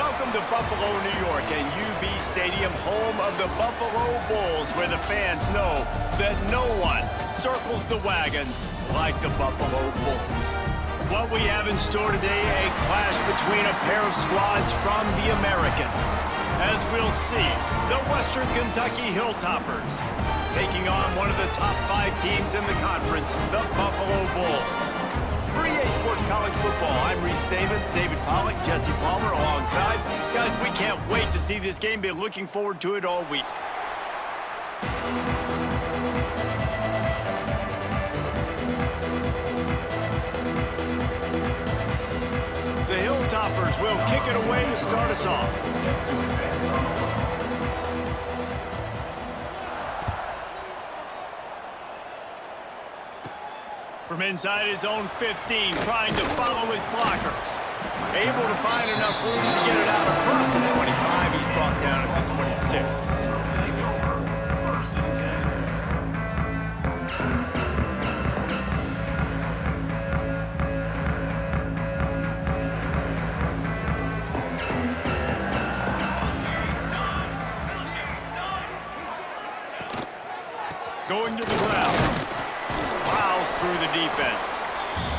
Welcome to Buffalo, New York, and UB Stadium, home of the Buffalo Bulls, where the fans know that no one circles the wagons like the Buffalo Bulls. What we have in store today, a clash between a pair of squads from the American. As we'll see, the Western Kentucky Hilltoppers taking on one of the top 5 teams in the conference, the Buffalo Bulls. For EA Sports College Football, I'm Reese Davis, David Pollack, Jesse Palmer alongside. Guys, we can't wait to see this game. Been looking forward to it all week. The Hilltoppers will kick it away to start us off. From inside his own 15, trying to follow his blockers. Able to find enough room to get it out across the 25. He's brought down at the 26. Going to the ground. Through the defense.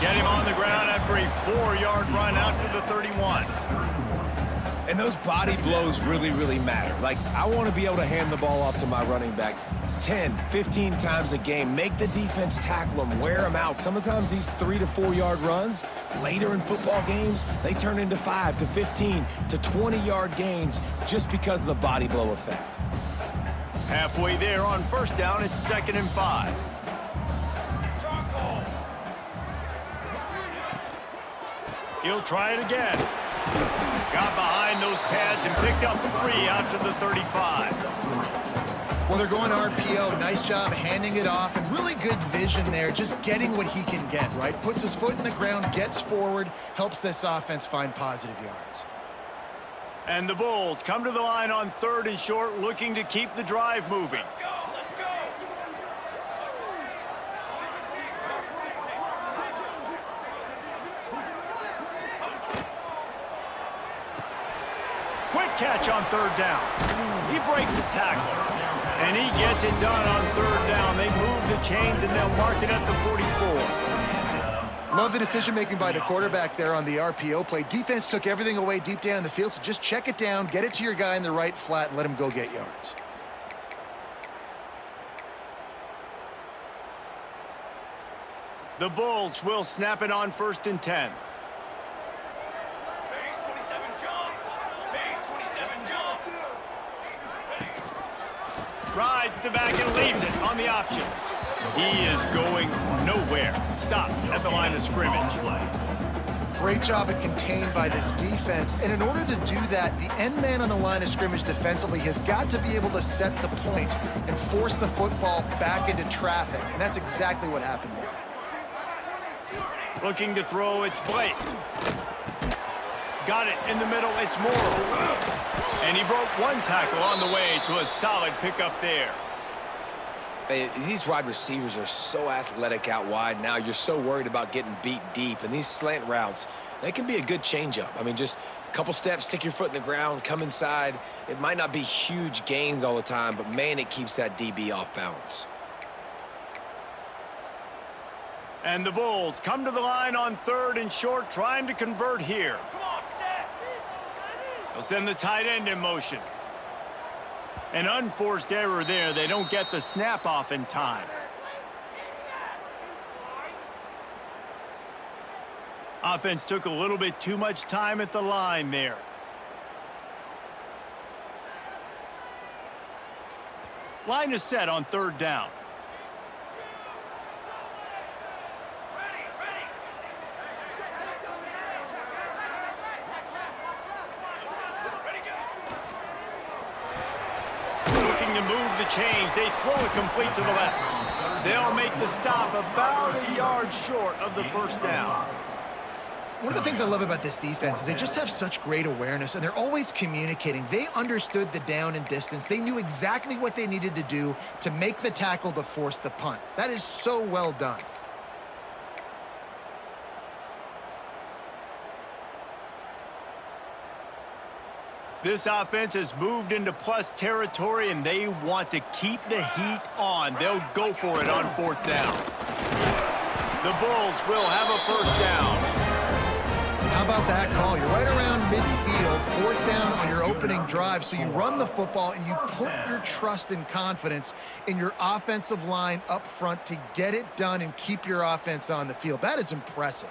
Get him on the ground after a 4-yard run out to the 31. And those body blows really, really matter. Like, I want to be able to hand the ball off to my running back 10, 15 times a game. Make the defense tackle them, wear them out. Sometimes these 3 to 4 yard runs, later in football games, they turn into 5 to 15 to 20-yard gains just because of the body blow effect. Halfway there on first down, it's 2nd and 5. He'll try it again. Got behind those pads and picked up 3 out to the 35. Well, they're going RPO. Nice job handing it off, and really good vision there, just getting what he can get, right? Puts his foot in the ground, gets forward, helps this offense find positive yards. And the Bulls come to the line on 3rd and short, looking to keep the drive moving. Quick catch on 3rd down. He breaks a tackle, and he gets it done on 3rd down. They move the chains, and they'll mark it at the 44. Love the decision-making by the quarterback there on the RPO play. Defense took everything away deep down in the field, so just check it down, get it to your guy in the right flat, and let him go get yards. The Bulls will snap it on 1st and 10. Rides the back and leaves it on the option. He is going nowhere. Stop at the line of scrimmage. Great job at contained by this defense. And in order to do that, the end man on the line of scrimmage defensively has got to be able to set the point and force the football back into traffic. And that's exactly what happened there. Looking to throw, it's Blake. Got it in the middle, it's Morrow. And he broke 1 tackle on the way to a solid pickup there. These wide receivers are so athletic out wide now. You're so worried about getting beat deep. And these slant routes, they can be a good changeup. I mean, just a couple steps, stick your foot in the ground, come inside. It might not be huge gains all the time, but, man, it keeps that DB off balance. And the Bulls come to the line on 3rd and short, trying to convert here. They'll send the tight end in motion. An unforced error there. They don't get the snap off in time. Offense took a little bit too much time at the line there. Line is set on 3rd down. To move the chains, they throw it complete to the left. They'll make the stop about a yard short of the 1st down. One of the things I love about this defense is they just have such great awareness, and they're always communicating. They understood the down and distance. They knew exactly what they needed to do to make the tackle to force the punt. That is so well done. This offense has moved into plus territory, and they want to keep the heat on. They'll go for it on fourth down. The Bulls will have a first down. How about that call? You're right around midfield, fourth down on your opening drive. So you run the football and you put your trust and confidence in your offensive line up front to get it done and keep your offense on the field. That is impressive.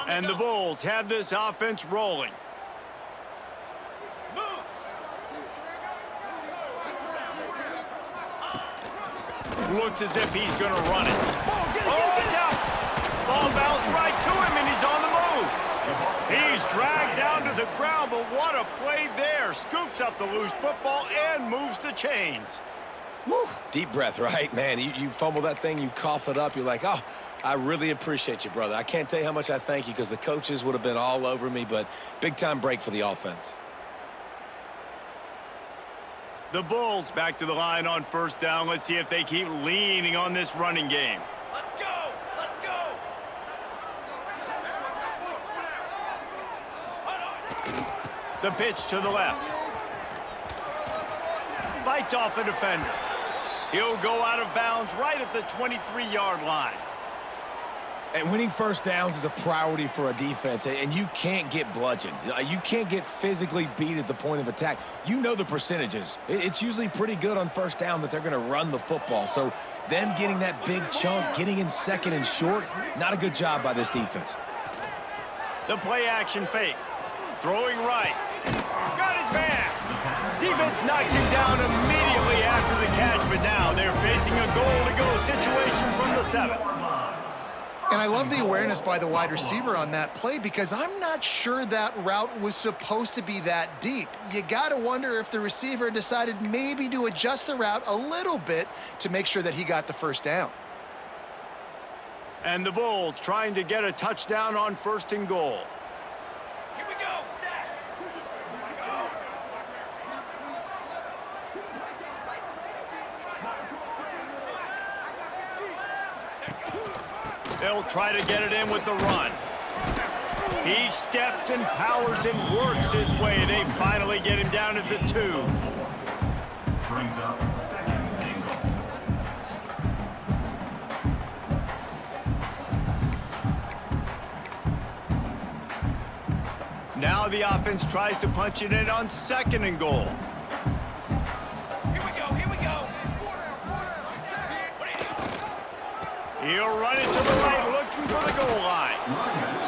And the Bulls have this offense rolling. Looks as if he's going to run it. Oh, it's out. Ball bounced right to him, and he's on the move. He's dragged down to the ground, but what a play there. Scoops up the loose football and moves the chains. Woo. Deep breath, right? Man, you fumble that thing, you cough it up, you're like, oh, I really appreciate you, brother. I can't tell you how much I thank you because the coaches would have been all over me, but big-time break for the offense. The Bulls back to the line on first down. Let's see if they keep leaning on this running game. Let's go! Let's go! The pitch to the left. Fights off a defender. He'll go out of bounds right at the 23-yard line. And winning first downs is a priority for a defense, and you can't get bludgeoned. You can't get physically beat at the point of attack. You know the percentages. It's usually pretty good on first down that they're going to run the football. So them getting that big chunk, getting in second and short, not a good job by this defense. The play action fake. Throwing right. Got his man. Defense knocks him down immediately after the catch, but now they're facing a goal-to-go situation from the 7. And I love the awareness by the wide receiver on that play because I'm not sure that route was supposed to be that deep. You got to wonder if the receiver decided maybe to adjust the route a little bit to make sure that he got the first down. And the Bulls trying to get a touchdown on first and goal. Here we go, set! They'll try to get it in with the run. He steps and powers and works his way. They finally get him down at the 2. Brings up second and goal. Now the offense tries to punch it in on second and goal. Here we go, here we go! He'll run it to the right, looking for the goal line.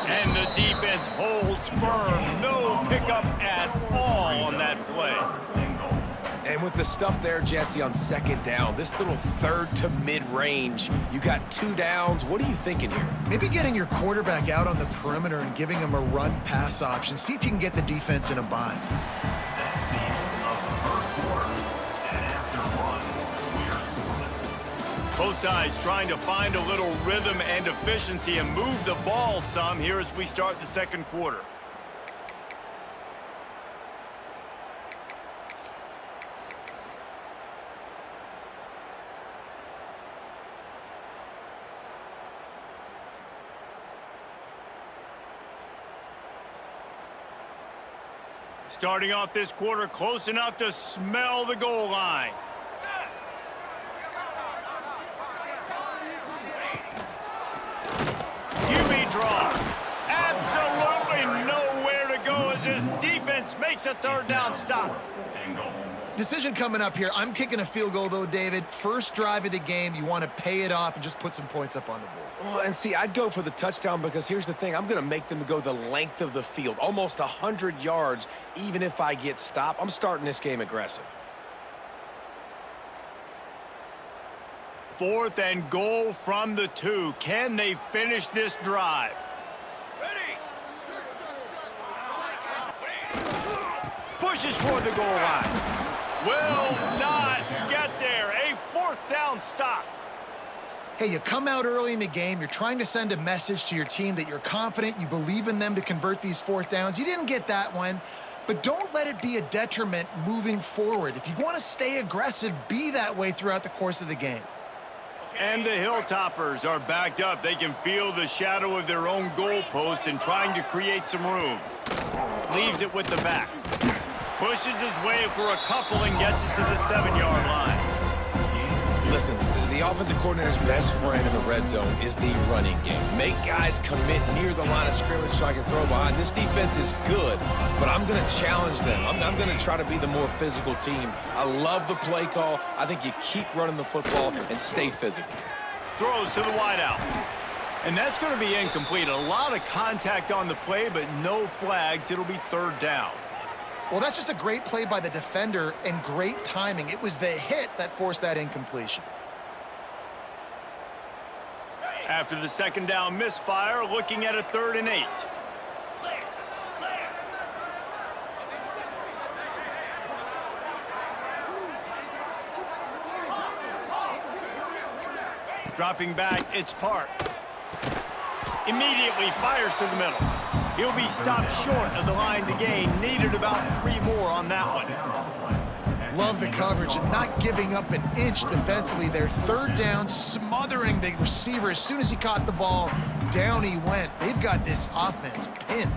And the defense holds firm. No pickup at all on that play. And with the stuff there, Jesse, on second down, this little third to mid-range, you got 2 downs. What are you thinking here? Maybe getting your quarterback out on the perimeter and giving him a run-pass option. See if you can get the defense in a bind. That's the end of the first quarter. And after one, we are scoreless. Both sides trying to find a little rhythm and efficiency and move the ball some here as we start the second quarter. Starting off this quarter close enough to smell the goal line. QB draw. Absolutely nowhere to go as this defense makes a third down stop. And goal. Decision coming up here. I'm kicking a field goal, though, David. First drive of the game, you want to pay it off and just put some points up on the board. Well, and see, I'd go for the touchdown because here's the thing. I'm going to make them go the length of the field, almost 100 yards, even if I get stopped. I'm starting this game aggressive. Fourth and goal from the 2. Can they finish this drive? Pushes for the goal line. Will not get there. A fourth down stop. Hey, you come out early in the game, you're trying to send a message to your team that you're confident, you believe in them to convert these fourth downs. You didn't get that one, but don't let it be a detriment moving forward. If you want to stay aggressive, be that way throughout the course of the game. And the Hilltoppers are backed up. They can feel the shadow of their own goalpost and trying to create some room. Leaves it with the back. Pushes his way for a couple and gets it to the 7-yard line. Listen, the offensive coordinator's best friend in the red zone is the running game. Make guys commit near the line of scrimmage so I can throw behind. This defense is good, but I'm going to challenge them. I'm going to try to be the more physical team. I love the play call. I think you keep running the football and stay physical. Throws to the wideout. And that's going to be incomplete. A lot of contact on the play, but no flags. It'll be 3rd down. Well, that's just a great play by the defender and great timing. It was the hit that forced that incompletion. After the 2nd down misfire, looking at a 3rd and 8. Dropping back, it's Parks. Immediately fires to the middle. He'll be stopped short of the line to gain. Needed about 3 more on that one. Love the coverage and not giving up an inch defensively there. 3rd down, smothering the receiver. As soon as he caught the ball, down he went. They've got this offense pinned.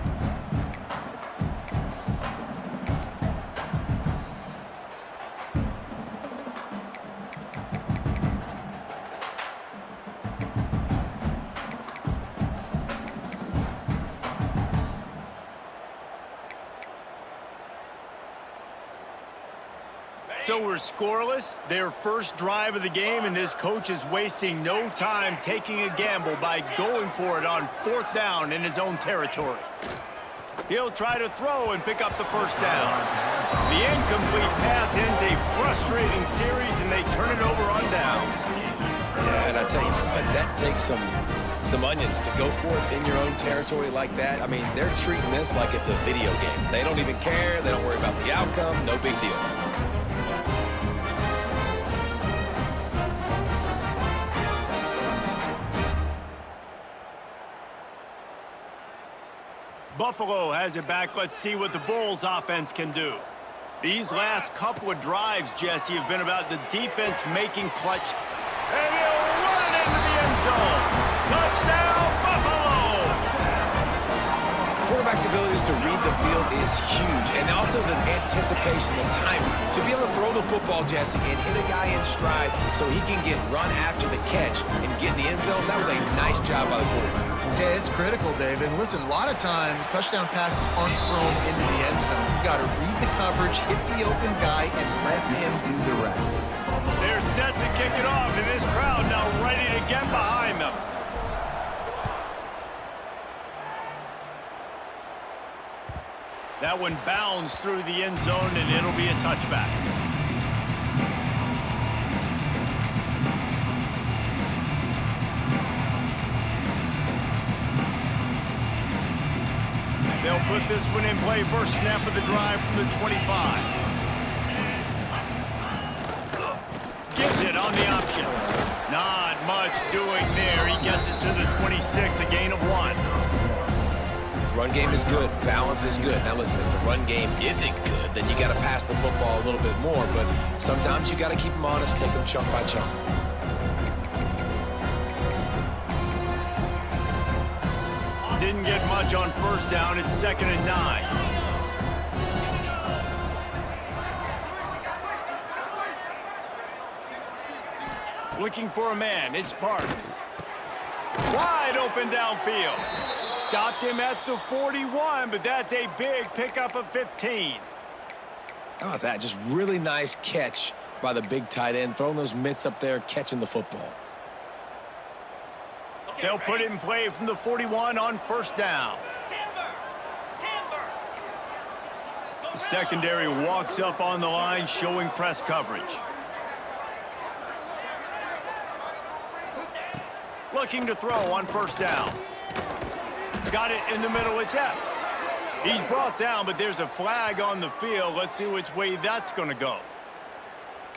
So we're scoreless, their first drive of the game, and this coach is wasting no time taking a gamble by going for it on 4th down in his own territory. He'll try to throw and pick up the 1st down. The incomplete pass ends a frustrating series, and they turn it over on downs. Yeah, and I tell you what, that takes some onions to go for it in your own territory like that. I mean, they're treating this like it's a video game. They don't even care. They don't worry about the outcome. No big deal. Buffalo has it back. Let's see what the Bulls offense can do. These last couple of drives, Jesse, have been about the defense making clutch. And he'll run it into the end zone. Touchdown, Buffalo! Quarterback's abilities to read the field is huge, and also the anticipation, the time to be able to throw the football, Jesse, and hit a guy in stride so he can get run after the catch and get in the end zone. That was a nice job by the quarterback. Yeah, it's critical, David. And listen, a lot of times touchdown passes aren't thrown into the end zone. You got to read the coverage, hit the open guy, and let him do the rest. They're set to kick it off, and this crowd now ready to get behind them. That one bounds through the end zone, and it'll be a touchback. They'll put this one in play. First snap of the drive from the 25. Gives it on the option. Not much doing there. He gets it to the 26, a gain of 1. Run game is good. Balance is good. Now listen, if the run game isn't good, then you got to pass the football a little bit more. But sometimes you got to keep them honest, take them chunk by chunk. Didn't get much on 1st down. It's 2nd and 9. Looking for a man. It's Parks. Wide open downfield. Stopped him at the 41, but that's a big pickup of 15. How about that? Just really nice catch by the big tight end, throwing those mitts up there, catching the football. They'll put it in play from the 41 on 1st down. The secondary walks up on the line, showing press coverage. Looking to throw on 1st down. Got it in the middle, it's Epps. He's brought down, but there's a flag on the field. Let's see which way that's going to go.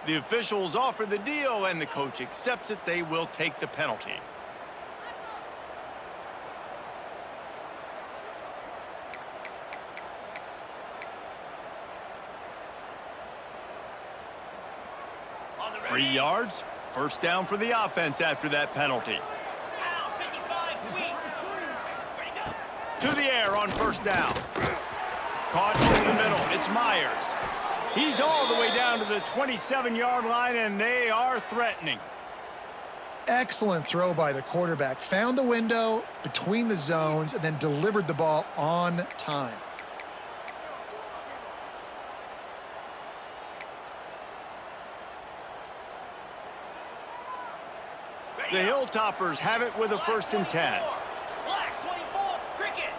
The officials offer the deal, and the coach accepts it. They will take the penalty. First down for the offense after that penalty. Down, 55, sweep. Ready, go. To the air on first down. Caught in the middle. It's Myers. He's all the way down to the 27-yard line, and they are threatening. Excellent throw by the quarterback. Found the window between the zones and then delivered the ball on time. The Hilltoppers have it with a 1st and 10. Black 24, cricket.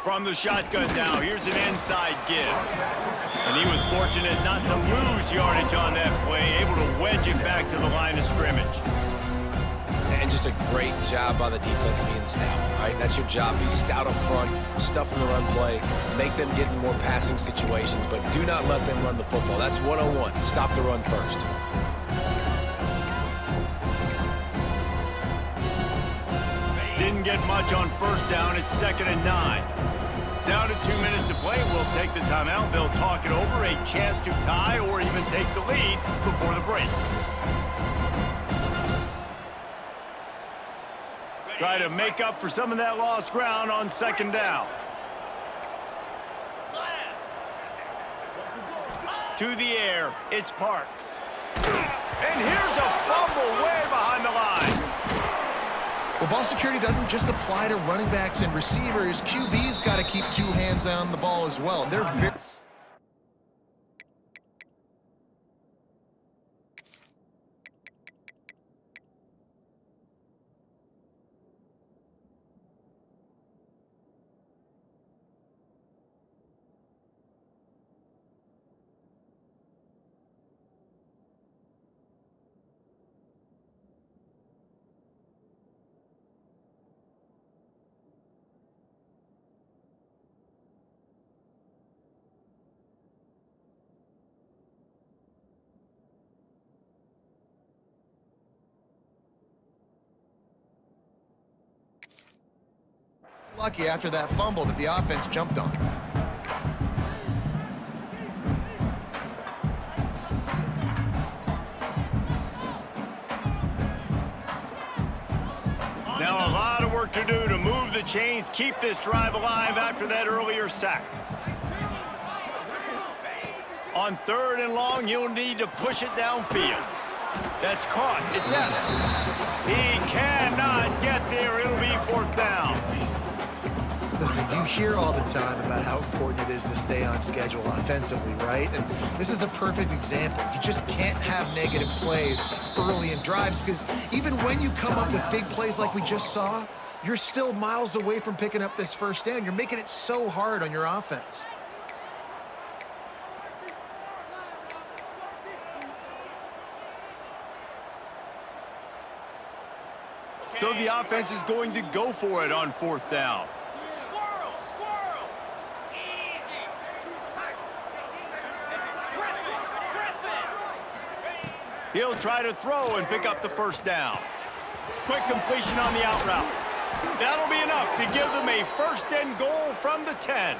From the shotgun now, here's an inside give. And he was fortunate not to lose yardage on that play, able to wedge it back to the line of scrimmage. And just a great job by the defense being stout, right? That's your job. Be stout up front, stuff in the run play, make them get in more passing situations, but do not let them run the football. That's 101. Stop the run first. Didn't get much on first down. It's 2nd and 9. Down to 2 minutes to play. We'll take the timeout. They'll talk it over. A chance to tie or even take the lead before the break. Try to make up for some of that lost ground on 2nd down. To the air, it's Parks. And here's a fumble way behind the line. Well, ball security doesn't just apply to running backs and receivers. QB's got to keep 2 hands on the ball as well. They're very... lucky after that fumble that the offense jumped on. Now a lot of work to do to move the chains, keep this drive alive after that earlier sack. On 3rd and long, you'll need to push it downfield. That's caught. It's Evans. He cannot get there. It'll be 4th down. Listen, you hear all the time about how important it is to stay on schedule offensively, right? And this is a perfect example. You just can't have negative plays early in drives because even when you come up with big plays like we just saw, you're still miles away from picking up this 1st down. You're making it so hard on your offense. So the offense is going to go for it on 4th down. Squirrel, squirrel. Easy. Griffin. He'll try to throw and pick up the 1st down. Quick completion on the out route. That'll be enough to give them a 1st and goal from the 10.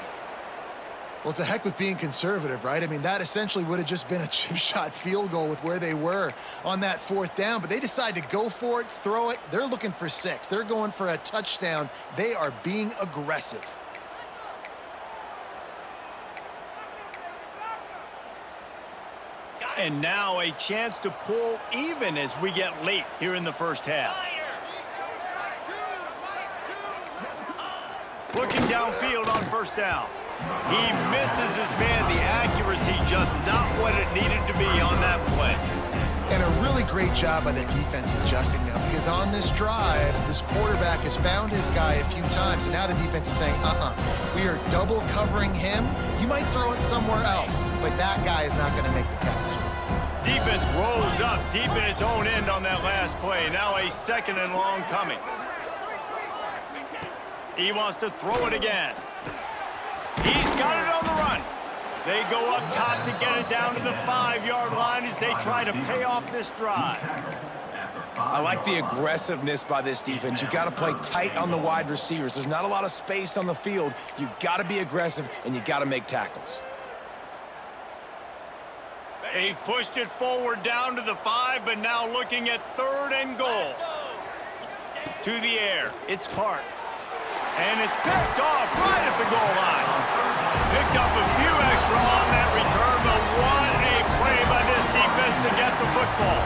Well, to heck with being conservative, right? I mean, that essentially would have just been a chip shot field goal with where they were on that 4th down, but they decide to go for it, throw it. They're looking for 6. They're going for a touchdown. They are being aggressive. And now a chance to pull even as we get late here in the 1st half. Looking downfield on 1st down. He misses his man. The accuracy just not what it needed to be on that play. And a really great job by the defense adjusting now because on this drive, this quarterback has found his guy a few times, and now the defense is saying, we are double covering him. You might throw it somewhere else, but that guy is not going to make the catch. Defense rolls up deep in its own end on that last play. Now a 2nd and long coming. He wants to throw it again. He's got it on the run. They go up top to get it down to the 5-yard line as they try to pay off this drive. I like the aggressiveness by this defense. You got to play tight on the wide receivers. There's not a lot of space on the field. You got to be aggressive, and you got to make tackles. They've pushed it forward down to the 5, but now looking at 3rd and goal. To the air, it's Parks. And it's picked off right at the goal line. Picked up a few extra on that return, but what a play by this defense to get the football.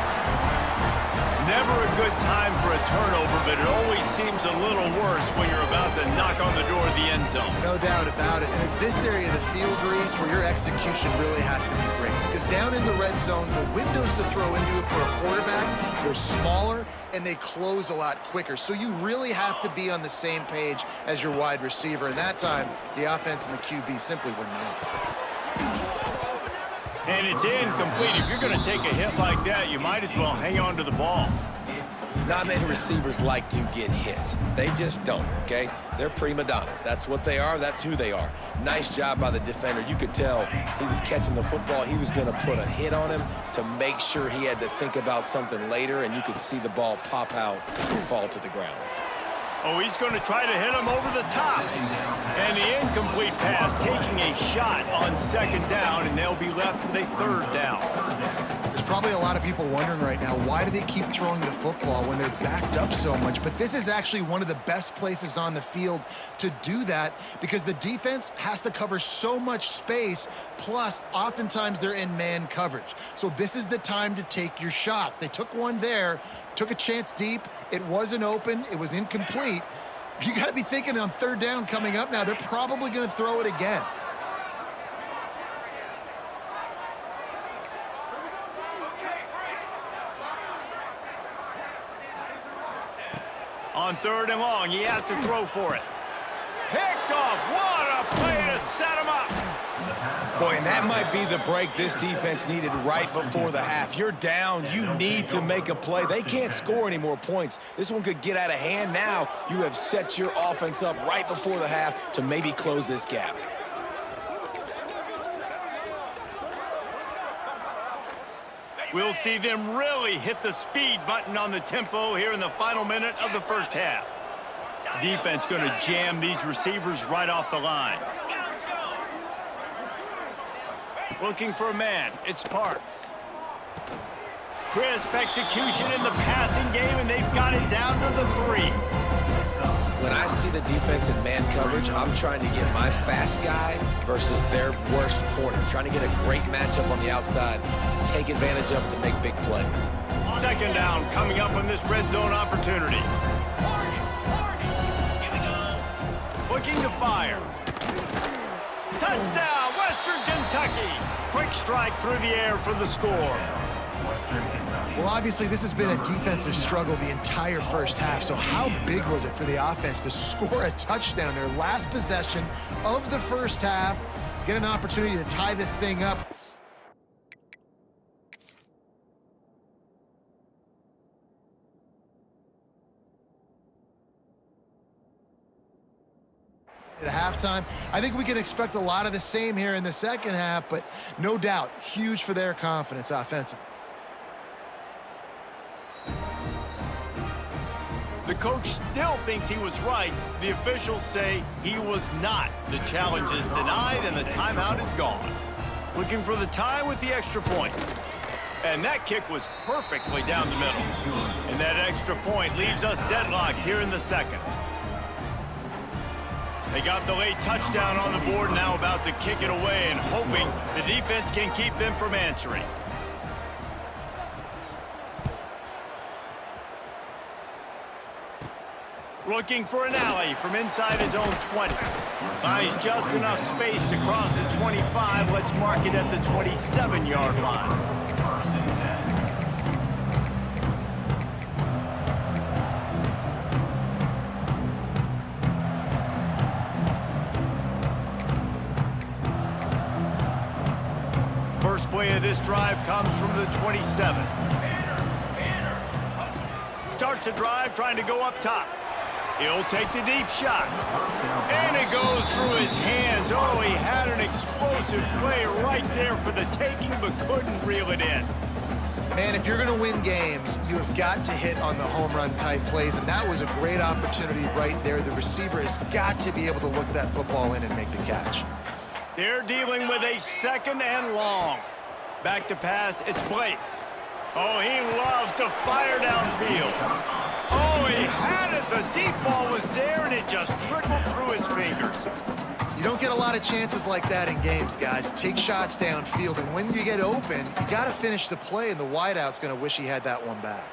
Never a good time for a turnover, but it always seems a little worse when you're about to knock on the door of the end zone. No doubt about it. And it's this area of the field, Reese, where your execution really has to be great. Because down in the red zone, the windows to throw into it for a quarterback are smaller, and they close a lot quicker. So you really have to be on the same page as your wide receiver. And that time, the offense and the QB simply were not. And it's incomplete. If you're going to take a hit like that, you might as well hang on to the ball. Not many receivers like to get hit. They just don't, okay? They're prima donnas. That's what they are. That's who they are. Nice job by the defender. You could tell he was catching the football. He was going to put a hit on him to make sure he had to think about something later, and you could see the ball pop out and fall to the ground. Oh, he's going to try to hit him over the top. And the incomplete pass taking a shot on 2nd down, and they'll be left with a 3rd down. There's probably a lot of people wondering right now, why do they keep throwing the football when they're backed up so much? But this is actually one of the best places on the field to do that because the defense has to cover so much space, plus oftentimes they're in man coverage. So this is the time to take your shots. They took one there, took a chance deep. It wasn't open. It was incomplete. You got to be thinking on 3rd down coming up now, they're probably going to throw it again. On 3rd and long, he has to throw for it. Picked off. What a play to set him up. Boy, and that might be the break this defense needed right before the half. You're down. You need to make a play. They can't score any more points. This one could get out of hand. Now you have set your offense up right before the half to maybe close this gap. We'll see them really hit the speed button on the tempo here in the final minute of the 1st half. Defense going to jam these receivers right off the line. Looking for a man. It's Parks. Crisp execution in the passing game, and they've got it down to the 3. When I see the defense in man coverage, I'm trying to get my fast guy versus their worst corner. Trying to get a great matchup on the outside, take advantage of it to make big plays. 2nd down coming up on this red zone opportunity. Looking to fire. Touchdown, Western Kentucky. Quick strike through the air for the score. Well, obviously, this has been a defensive struggle the entire 1st half, so how big was it for the offense to score a touchdown, their last possession of the 1st half, get an opportunity to tie this thing up? At halftime, I think we can expect a lot of the same here in the 2nd half, but no doubt, huge for their confidence offensively. The coach still thinks he was right. The officials say he was not. The challenge is denied, and the timeout is gone. Looking for the tie with the extra point. And that kick was perfectly down the middle. And that extra point leaves us deadlocked here in the 2nd. They got the late touchdown on the board, now about to kick it away and hoping the defense can keep them from answering. Looking for an alley from inside his own 20. Finds just enough space to cross the 25. Let's mark it at the 27-yard line. First play of this drive comes from the 27. Starts a drive trying to go up top. He'll take the deep shot. And it goes through his hands. Oh, he had an explosive play right there for the taking, but couldn't reel it in. Man, if you're going to win games, you have got to hit on the home run type plays, and that was a great opportunity right there. The receiver has got to be able to look that football in and make the catch. They're dealing with a 2nd and long. Back to pass, it's Blake. Oh, he loves to fire downfield. Oh, he had it. The deep ball was there, and it just trickled through his fingers. You don't get a lot of chances like that in games, guys. Take shots downfield, and when you get open, you got to finish the play, and the wideout's going to wish he had that one back.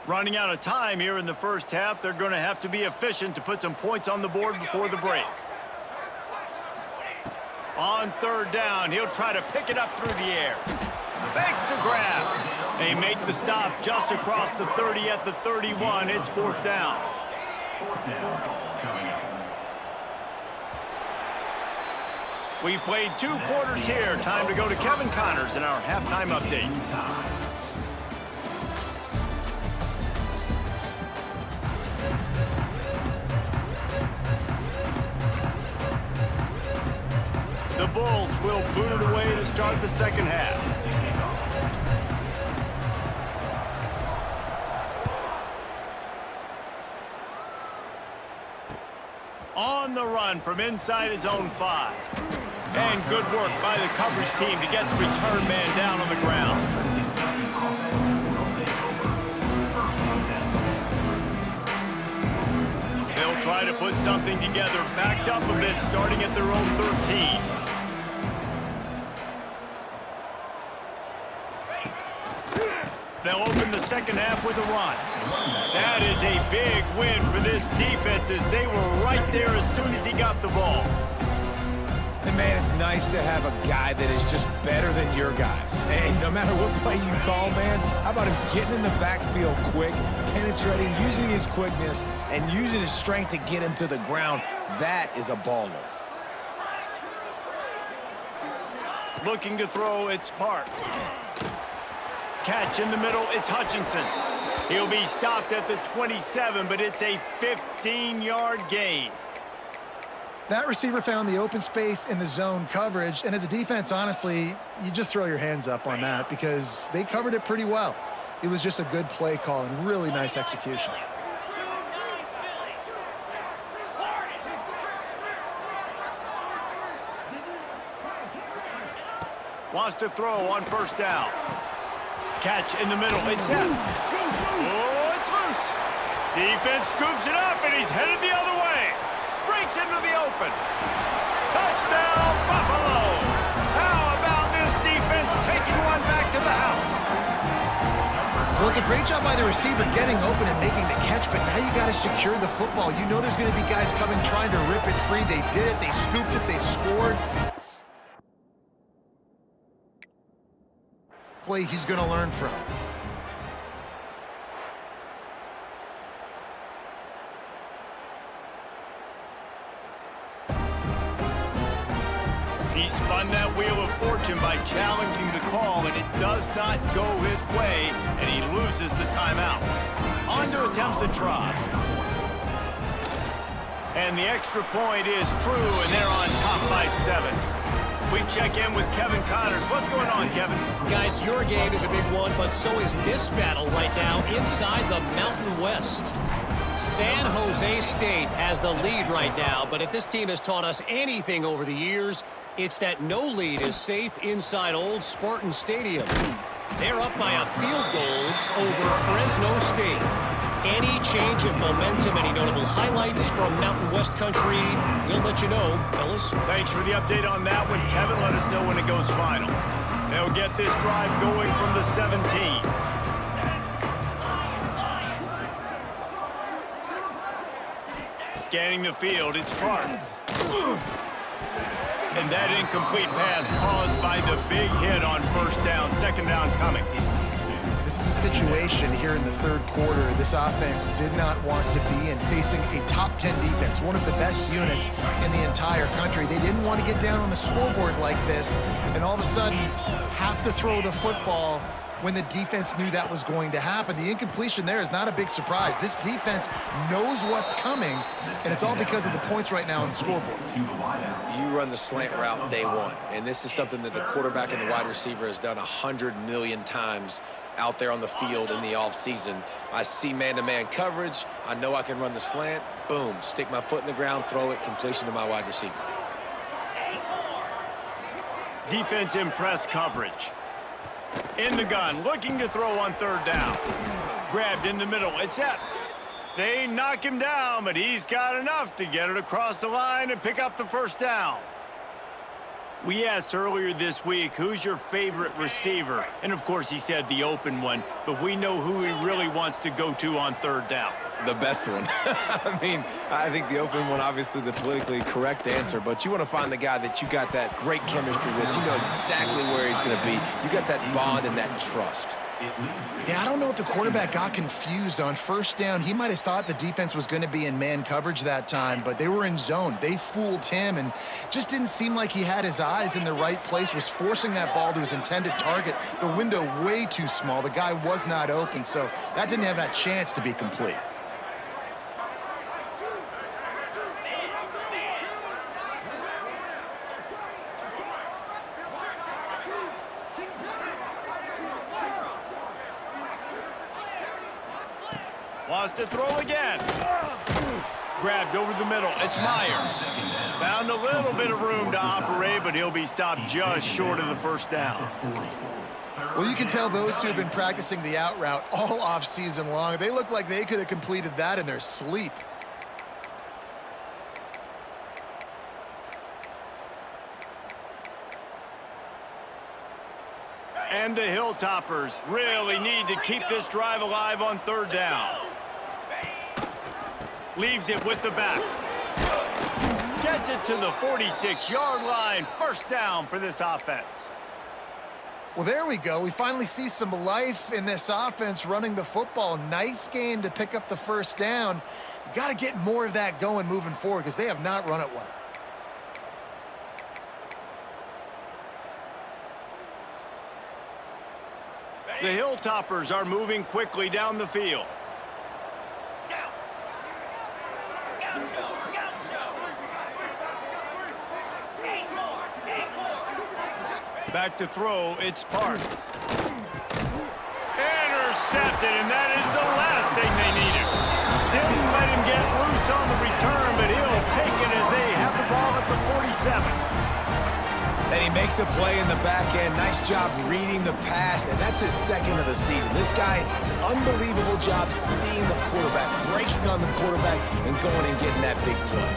Running out of time here in the first half. They're going to have to be efficient to put some points on the board before the break. On third down, he'll try to pick it up through the air. Makes the grab. They make the stop just across the 30 at the 31. It's fourth down. We've played 2 quarters here. Time to go to Kevin Connors in our halftime update. The Bulls will boot it away to start the second half. On the run from inside his own 5. And good work by the coverage team to get the return man down on the ground. They'll try to put something together, backed up a bit, starting at their own 13. They'll open the second half with a run. That is a big win for this defense as they were right there as soon as he got the ball. And man, it's nice to have a guy that is just better than your guys. And no matter what play you call, man, how about him getting in the backfield quick, penetrating, using his quickness, and using his strength to get him to the ground. That is a baller. Looking to throw, it's Parks. Catch in the middle, it's Hutchinson. He'll be stopped at the 27, but it's a 15-yard gain. That receiver found the open space in the zone coverage, and as a defense, honestly, you just throw your hands up on that because they covered it pretty well. It was just a good play call and really nice execution. Wants to throw on first down. Catch in the middle, it's Epps. Oh, it's loose. Defense scoops it up, and he's headed the other way. Breaks into the open. Touchdown, Buffalo! How about this defense taking one back to the house? Well, it's a great job by the receiver getting open and making the catch, but now you got to secure the football. You know there's going to be guys coming trying to rip it free. They did it. They scooped it. They scored. Play he's going to learn from. He spun that wheel of fortune by challenging the call, and it does not go his way, and he loses the timeout. On to attempt the try. And the extra point is true, and they're on top by 7. We check in with Kevin Connors. What's going on, Kevin? Guys, your game is a big one, but so is this battle right now inside the Mountain West. San Jose State has the lead right now, but if this team has taught us anything over the years, it's that no lead is safe inside Old Spartan Stadium. They're up by a field goal over Fresno State. Any change of momentum, any notable highlights from Mountain West country, we'll let you know, fellas. Thanks for the update on that one, Kevin. Let us know when it goes final. They'll get this drive going from the 17. Scanning the field, it's Parks. And that incomplete pass caused by the big hit on first down. Second down coming. This is a situation here in the third quarter this offense did not want to be in, facing a top 10 defense, one of the best units in the entire country. They didn't want to get down on the scoreboard like this and all of a sudden have to throw the football when the defense knew that was going to happen. The incompletion there is not a big surprise. This defense knows what's coming, and it's all because of the points right now on the scoreboard. You run the slant route day one, and this is something that the quarterback and the wide receiver has done 100 million times out there on the field in the offseason. I see man-to-man coverage. I know I can run the slant. Boom, stick my foot in the ground, throw it, completion to my wide receiver. Defense in press coverage. In the gun, looking to throw on third down. Grabbed in the middle, it's Epps. They knock him down, but he's got enough to get it across the line and pick up the first down. We asked earlier this week, who's your favorite receiver? And of course he said the open one, but we know who he really wants to go to on third down. The best one. I mean, I think the open one, obviously the politically correct answer, but you want to find the guy that you got that great chemistry with. You know exactly where he's going to be. You got that bond and that trust. Yeah, I don't know if the quarterback got confused on first down. He might have thought the defense was going to be in man coverage that time, but they were in zone. They fooled him and just didn't seem like he had his eyes in the right place, was forcing that ball to his intended target. The window way too small. The guy was not open, so that didn't have that chance to be complete. Wants to throw again. Grabbed over the middle. It's Myers. Found a little bit of room to operate, but he'll be stopped just short of the first down. Well, you can tell those two have been practicing the out route all off season long. They look like they could have completed that in their sleep. And the Hilltoppers really need to keep this drive alive on third down. Leaves it with the back. Gets it to the 46-yard line. First down for this offense. Well, there we go. We finally see some life in this offense running the football. Nice game to pick up the first down. You got to get more of that going moving forward because they have not run it well. The Hilltoppers are moving quickly down the field. Back to throw, it's Parks. Intercepted, and that is the last thing they needed. Didn't let him get loose on the return, but he'll take it as they have the ball at the 47. And he makes a play in the back end. Nice job reading the pass, and that's his second of the season. This guy, unbelievable job seeing the quarterback, breaking on the quarterback, and going and getting that big play.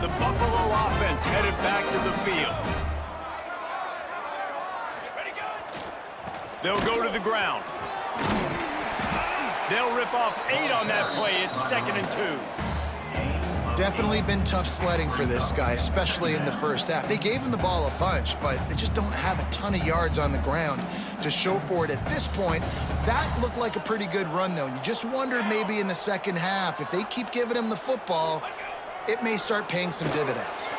The Buffalo offense headed back to the field. They'll go to the ground. They'll rip off 8 on that play. It's 2nd and 2. Definitely been tough sledding for this guy, especially in the first half. They gave him the ball a bunch, but they just don't have a ton of yards on the ground to show for it at this point. That looked like a pretty good run, though. You just wondered maybe in the second half, if they keep giving him the football, it may start paying some dividends.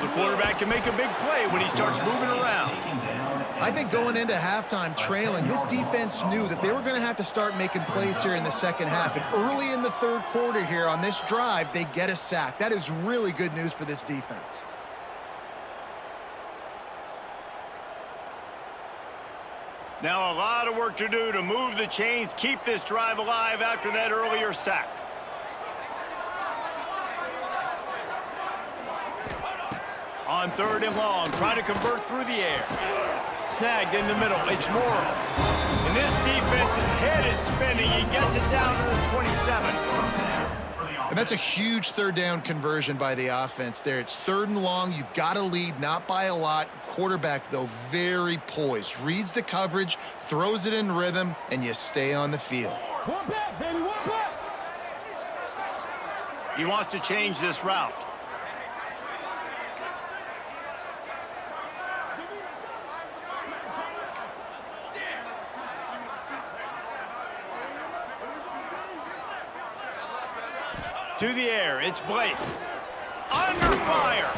The quarterback can make a big play when he starts moving around. I think going into halftime trailing, this defense knew that they were going to have to start making plays here in the second half. And early in the third quarter here on this drive, they get a sack. That is really good news for this defense. Now a lot of work to do to move the chains, keep this drive alive after that earlier sack. On 3rd and long, trying to convert through the air. Snagged in the middle, it's Morrow. And this defense's head is spinning. He gets it down to the 27. And that's a huge third down conversion by the offense there. It's 3rd and long. You've got to lead, not by a lot. Quarterback, though, very poised. Reads the coverage, throws it in rhythm, and you stay on the field. One back, baby, one back. He wants to change this route. To the air, it's Blake. Under fire.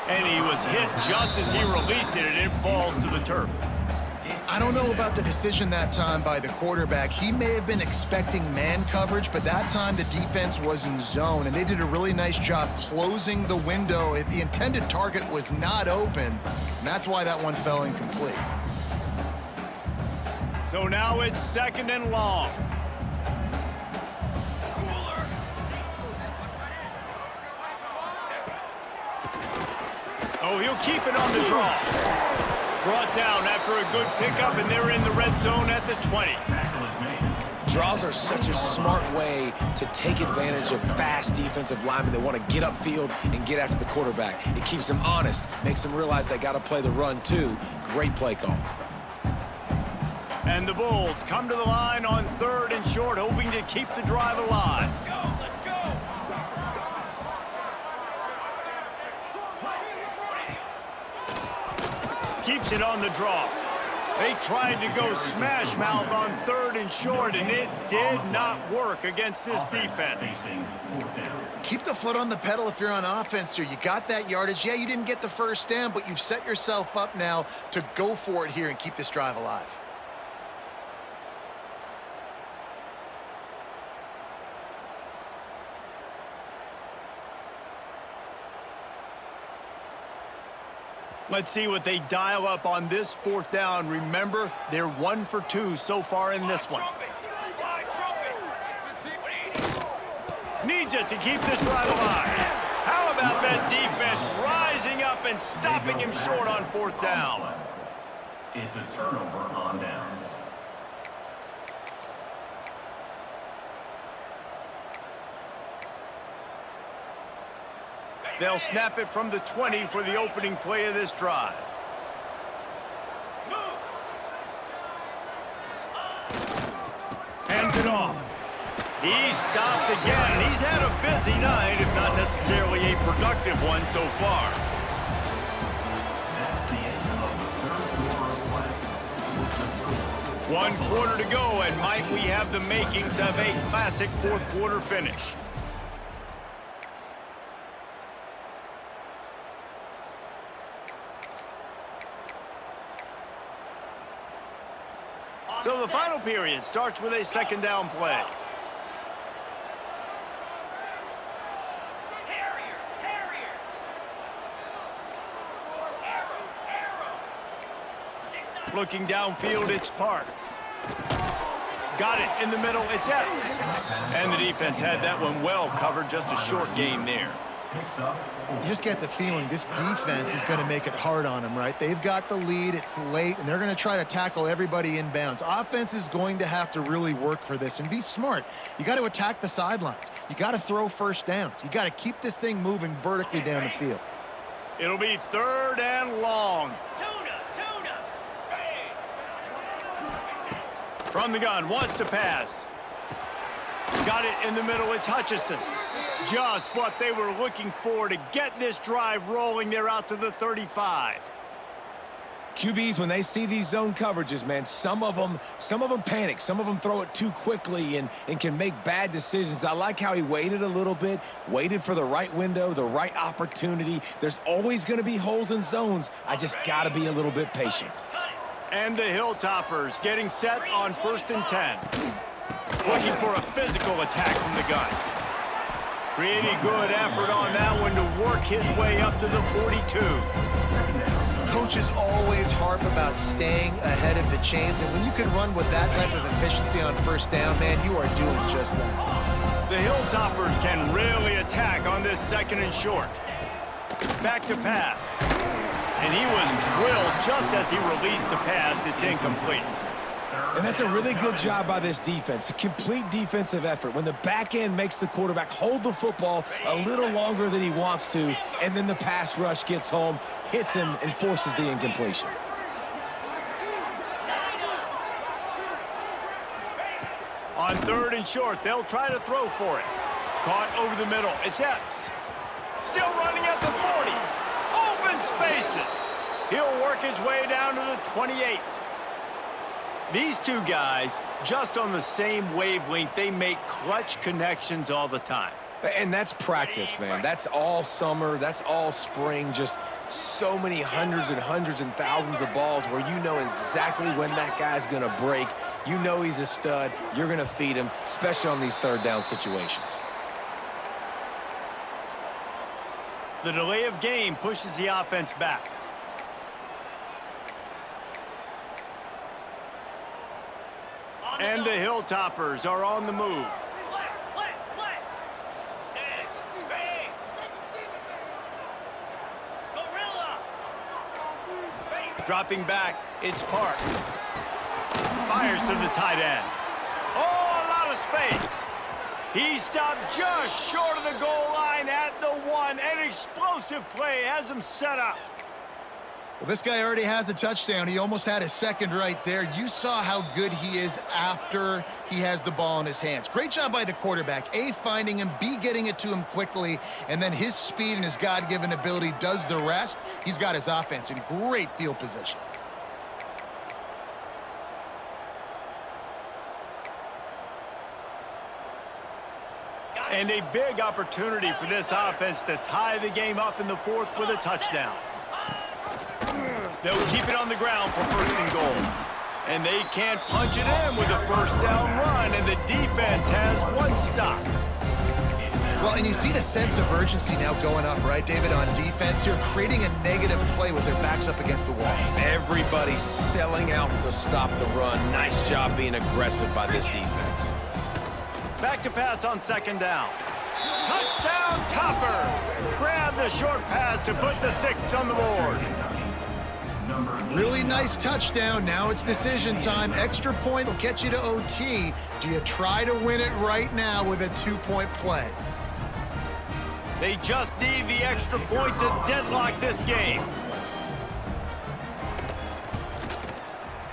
And he was hit just as he released it, and it falls to the turf. I don't know about the decision that time by the quarterback. He may have been expecting man coverage, but that time the defense was in zone, and they did a really nice job closing the window. The intended target was not open, and that's why that one fell incomplete. So now it's 2nd and long. Oh, he'll keep it on the draw. Brought down after a good pickup, and they're in the red zone at the 20. Tackle is made. Draws are such a smart way to take advantage of fast defensive linemen that want to get upfield and get after the quarterback. It keeps them honest, makes them realize they got to play the run too. Great play call. And the Bulls come to the line on 3rd and short, hoping to keep the drive alive. Let's go. Keeps it on the draw. They tried to go smash mouth on 3rd and short, and it did not work against this defense. Facing 4th down. Keep the foot on the pedal if you're on offense here. You got that yardage. Yeah, you didn't get the first down, but you've set yourself up now to go for it here and keep this drive alive. Let's see what they dial up on this 4th down. Remember, they're 1 for 2 so far in this one. Needs it to keep this drive alive. How about that defense rising up and stopping him short on 4th down? It's a turnover on downs. They'll snap it from the 20 for the opening play of this drive. Hands it off. He's stopped again. He's had a busy night, if not necessarily a productive one so far. That's the end of the 3rd quarter of play. The score. 1 quarter to go, and might we have the makings of a classic 4th quarter finish. So the final period starts with a 2nd down play. Looking downfield, it's Parks. Got it in the middle, it's Epps. And the defense had that one well covered, just a short game there. Picks up. You just get the feeling this defense is going to make it hard on them, right? They've got the lead, it's late, and they're going to try to tackle everybody inbounds. Offense is going to have to really work for this and be smart. You got to attack the sidelines. You got to throw first downs. You got to keep this thing moving vertically down the field. It'll be 3rd and long. From the gun, wants to pass. Got it in the middle, it's Hutchinson. Just what they were looking for to get this drive rolling. They're out to the 35. QBs, when they see these zone coverages, man, some of them panic. Some of them throw it too quickly and can make bad decisions. I like how he waited a little bit, waited for the right window, the right opportunity. There's always going to be holes in zones. I just got to be a little bit patient. And the Hilltoppers getting set on 1st and 10. Looking for a physical attack from the gun. Pretty good effort on that one to work his way up to the 42. Coaches always harp about staying ahead of the chains, and when you can run with that type of efficiency on 1st down, man, you are doing just that. The Hilltoppers can really attack on this 2nd and short. Back to pass. And he was drilled just as he released the pass. It's incomplete. And that's a really good job by this defense, a complete defensive effort. When the back end makes the quarterback hold the football a little longer than he wants to, and then the pass rush gets home, hits him, and forces the incompletion. On 3rd and short, they'll try to throw for it. Caught over the middle. It's Epps. Still running at the 40. Open spaces. He'll work his way down to the 28. These two guys, just on the same wavelength, they make clutch connections all the time. And that's practice, man. That's all summer. That's all spring. Just so many hundreds and thousands of balls where you know exactly when that guy's going to break. You know he's a stud. You're going to feed him, especially on these 3rd down situations. The delay of game pushes the offense back. And the Hilltoppers are on the move. Dropping back, it's Parks. Fires to the tight end. Oh, a lot of space. He stopped just short of the goal line at the 1. An explosive play has him set up. Well, this guy already has a touchdown. He almost had his second right there. You saw how good he is after he has the ball in his hands. Great job by the quarterback. A, finding him, B, getting it to him quickly, and then his speed and his God-given ability does the rest. He's got his offense in great field position. And a big opportunity for this offense to tie the game up in the 4th with a touchdown. They'll keep it on the ground for 1st and goal. And they can't punch it in with a 1st down run, and the defense has 1 stop. Well, and you see the sense of urgency now going up, right, David, on defense here, creating a negative play with their backs up against the wall. Everybody's selling out to stop the run. Nice job being aggressive by this defense. Back to pass on 2nd down. Touchdown, Toppers! Grab the short pass to put the 6 on the board. Really nice touchdown. Now it's decision time. Extra point will get you to OT. Do you try to win it right now with a 2-point play? They just need the extra point to deadlock this game.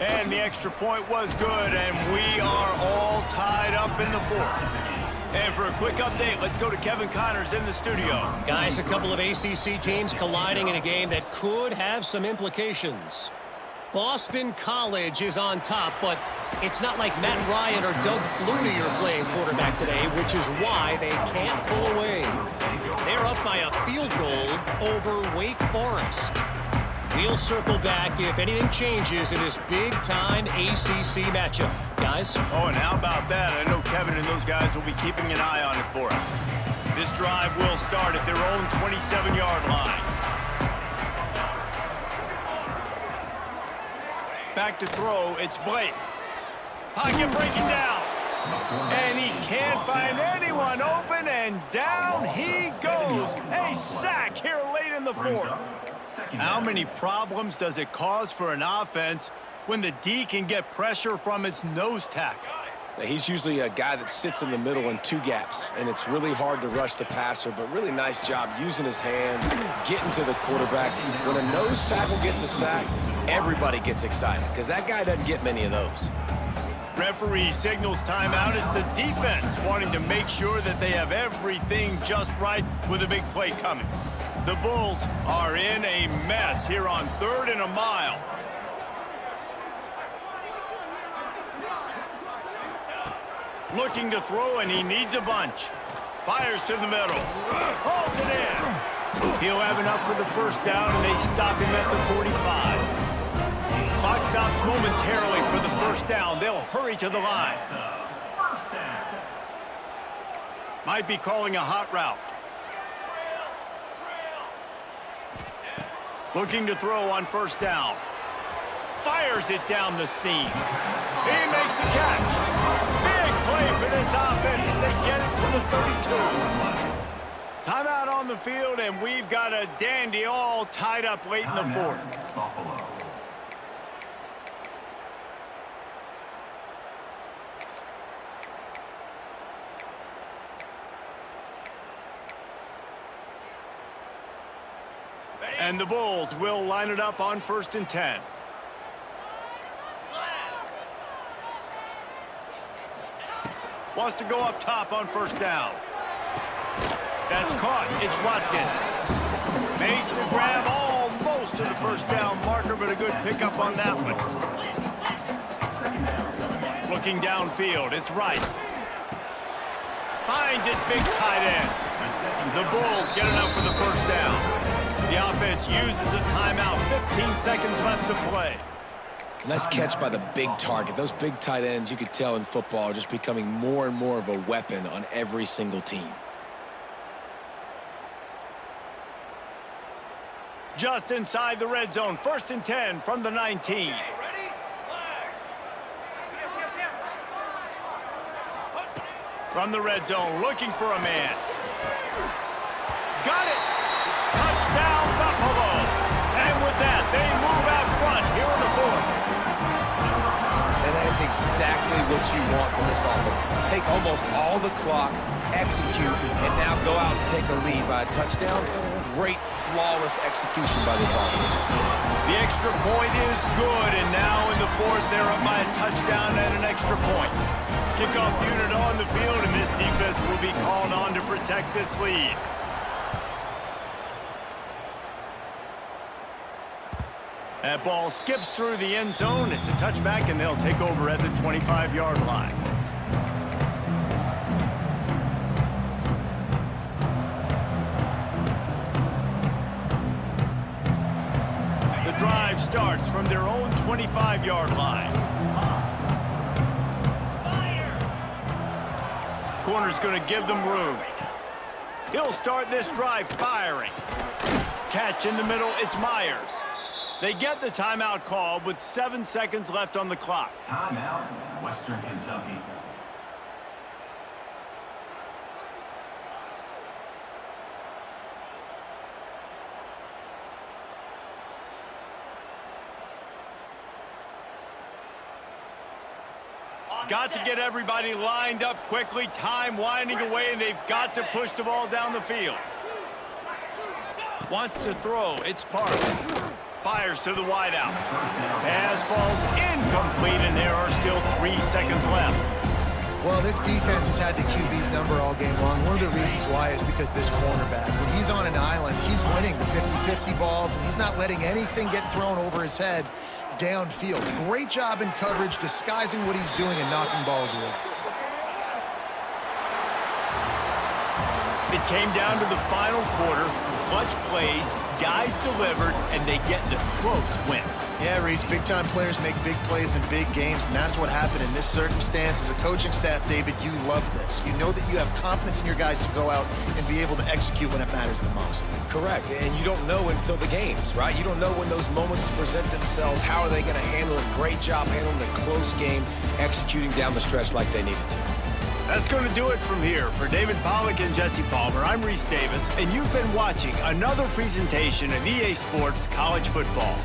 And the extra point was good, and we are all tied up in the 4th. And for a quick update, let's go to Kevin Connors in the studio. Guys, a couple of ACC teams colliding in a game that could have some implications. Boston College is on top, but it's not like Matt Ryan or Doug Flutie are playing quarterback today, which is why they can't pull away. They're up by a field goal over Wake Forest. We'll circle back if anything changes in this big-time ACC matchup. Guys? Oh, and how about that? I know Kevin and those guys will be keeping an eye on it for us. This drive will start at their own 27-yard line. Back to throw, it's Blake. Pocket breaking down. And he can't find anyone open, and down he goes. A sack here late in the 4th. How many problems does it cause for an offense when the D can get pressure from its nose tackle? He's usually a guy that sits in the middle in 2 gaps, and it's really hard to rush the passer, but really nice job using his hands, getting to the quarterback. When a nose tackle gets a sack, everybody gets excited, because that guy doesn't get many of those. Referee signals timeout as the defense wanting to make sure that they have everything just right with a big play coming. The Bulls are in a mess here on 3rd and a mile. Looking to throw, and he needs a bunch. Fires to the middle. Hauls it in. He'll have enough for the 1st down, and they stop him at the 45. Clock stops momentarily for the 1st down. They'll hurry to the line. Might be calling a hot route. Looking to throw on 1st down. Fires it down the seam. He makes the catch. Big play for this offense as they get it to the 32. Timeout on the field, and we've got a dandy all tied up late in the 4th. And the Bulls will line it up on 1st and 10. Wants to go up top on 1st down. That's caught. It's Watkins. Makes the grab almost to the 1st down marker, but a good pickup on that one. Looking downfield. It's Wright. Finds his big tight end. The Bulls get enough for the 1st down. The offense uses a timeout. 15 seconds left to play. Nice catch by the big target. Those big tight ends, you could tell in football, are just becoming more and more of a weapon on every single team. Just inside the red zone. 1st and 10 from the 19. From the red zone, looking for a man. Got it! Touchdown, Buffalo! And with that, they move out front here in the fourth. And that is exactly what you want from this offense. Take almost all the clock, execute, and now go out and take a lead by a touchdown. Great, flawless execution by this offense. The extra point is good, and now in the fourth, they're up by a touchdown and an extra point. Kickoff unit on the field, and this defense will be called on to protect this lead. That ball skips through the end zone. It's a touchback, and they'll take over at the 25-yard line. The drive starts from their own 25-yard line. Corner's going to give them room. He'll start this drive firing. Catch in the middle, it's Myers. They get the timeout called with 7 seconds left on the clock. Timeout, Western Kentucky. Got to get everybody lined up quickly. Time winding away, and they've got to push the ball down the field. Wants to throw. It's Parks. Fires to the wideout. Pass falls incomplete, and there are still 3 seconds left. Well, this defense has had the QB's number all game long. One of the reasons why is because this cornerback, when he's on an island, he's winning the 50-50 balls, and he's not letting anything get thrown over his head downfield. Great job in coverage, disguising what he's doing and knocking balls away. It came down to the final quarter. Clutch plays, guys delivered, and they get the close win. Yeah, Reese, big-time players make big plays in big games, and that's what happened in this circumstance. As a coaching staff, David, you love this. You know that you have confidence in your guys to go out and be able to execute when it matters the most. Correct, and you don't know until the games, right? You don't know when those moments present themselves. How are they going to handle it? Great job handling the close game, executing down the stretch like they needed to. That's going to do it from here. For David Pollack and Jesse Palmer, I'm Reese Davis, and you've been watching another presentation of EA Sports College Football.